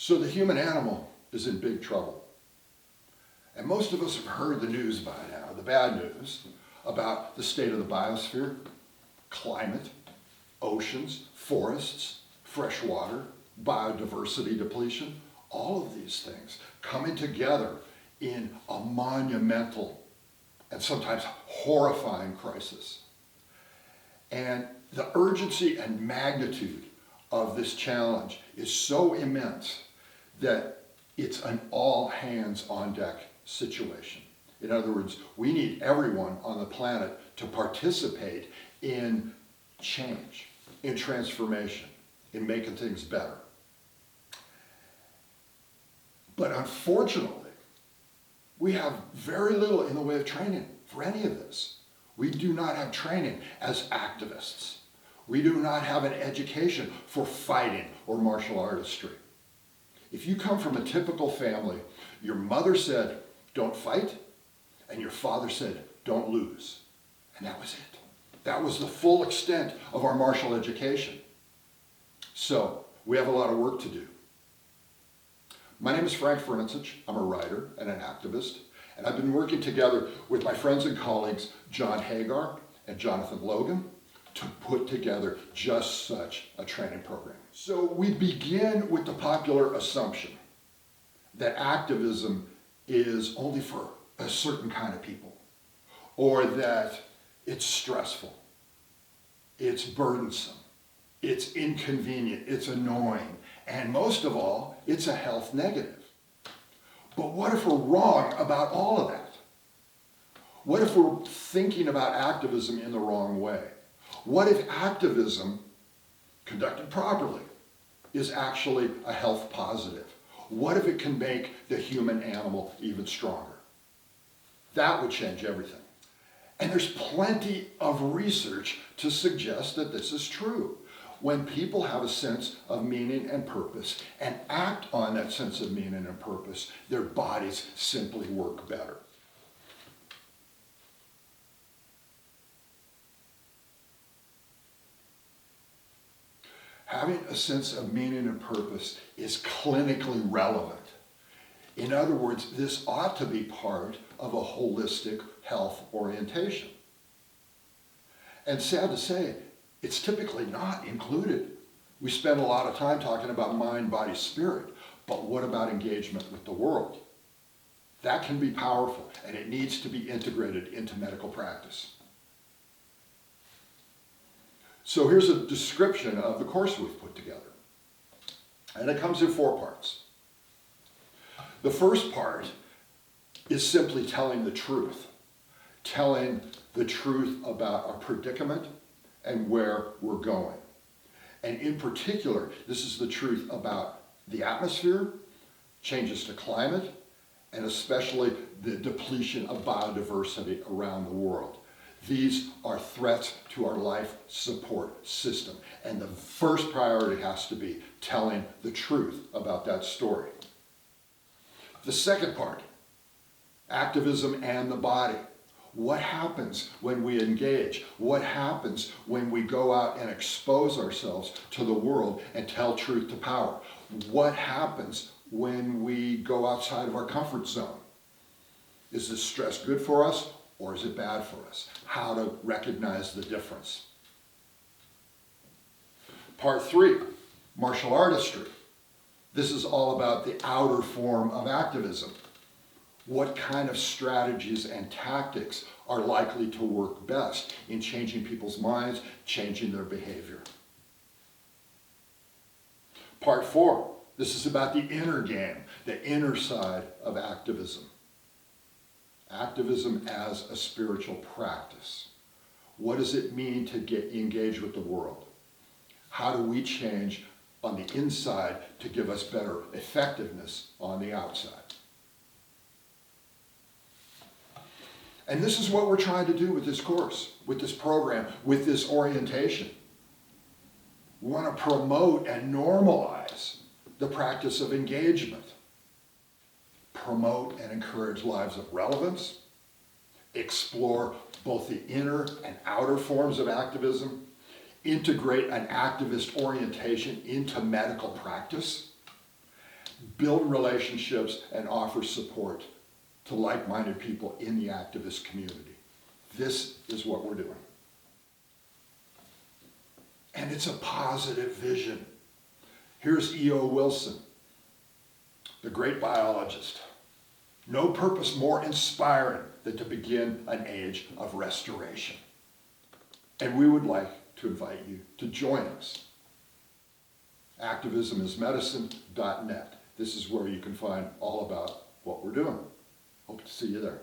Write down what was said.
So the human animal is in big trouble. And most of us have heard the news by now, the bad news, about the state of the biosphere, climate, oceans, forests, fresh water, biodiversity depletion, all of these things coming together in a monumental and sometimes horrifying crisis. And the urgency and magnitude of this challenge is so immense that it's an all hands on deck situation. In other words, we need everyone on the planet to participate in change, in transformation, in making things better. But unfortunately, we have very little in the way of training for any of this. We do not have training as activists. We do not have an education for fighting or martial artistry. If you come from a typical family, your mother said, don't fight, and your father said, don't lose. And that was it. That was the full extent of our martial education. So, we have a lot of work to do. My name is Frank Francich. I'm a writer and an activist, and I've been working together with my friends and colleagues, John Hagar and Jonathan Logan, to put together just such a training program. So we begin with the popular assumption that activism is only for a certain kind of people, or that it's stressful, it's burdensome, it's inconvenient, it's annoying, and most of all, it's a health negative. But what if we're wrong about all of that? What if we're thinking about activism in the wrong way? What if activism, conducted properly, is actually a health positive? What if it can make the human animal even stronger? That would change everything. And there's plenty of research to suggest that this is true. When people have a sense of meaning and purpose and act on that sense of meaning and purpose, their bodies simply work better. Having a sense of meaning and purpose is clinically relevant. In other words, this ought to be part of a holistic health orientation. And sad to say, it's typically not included. We spend a lot of time talking about mind, body, spirit, but what about engagement with the world? That can be powerful, and it needs to be integrated into medical practice. So here's a description of the course we've put together. And it comes in 4 parts. The first part is simply telling the truth about our predicament and where we're going. And in particular, this is the truth about the atmosphere, changes to climate, and especially the depletion of biodiversity around the world. These are threats to our life support system. And the first priority has to be telling the truth about that story. The second part, activism and the body. What happens when we engage? What happens when we go out and expose ourselves to the world and tell truth to power? What happens when we go outside of our comfort zone? Is this stress good for us or is it bad for us? How to recognize the difference. Part 3, martial artistry. This is all about the outer form of activism. What kind of strategies and tactics are likely to work best in changing people's minds, changing their behavior? Part 4, this is about the inner game, the inner side of activism. Activism as a spiritual practice. What does it mean to get engaged with the world? How do we change on the inside to give us better effectiveness on the outside? And this is what we're trying to do with this course, with this program, with this orientation. We want to promote and normalize the practice of engagement. Promote and encourage lives of relevance. Explore both the inner and outer forms of activism. Integrate an activist orientation into medical practice. build relationships, and offer support to like-minded people in the activist community. This is what we're doing. And it's a positive vision. Here's E.O. Wilson, the great biologist. No purpose more inspiring than to begin an age of restoration. And we would like to invite you to join us. Activismismedicine.net. This is where you can find all about what we're doing. Hope to see you there.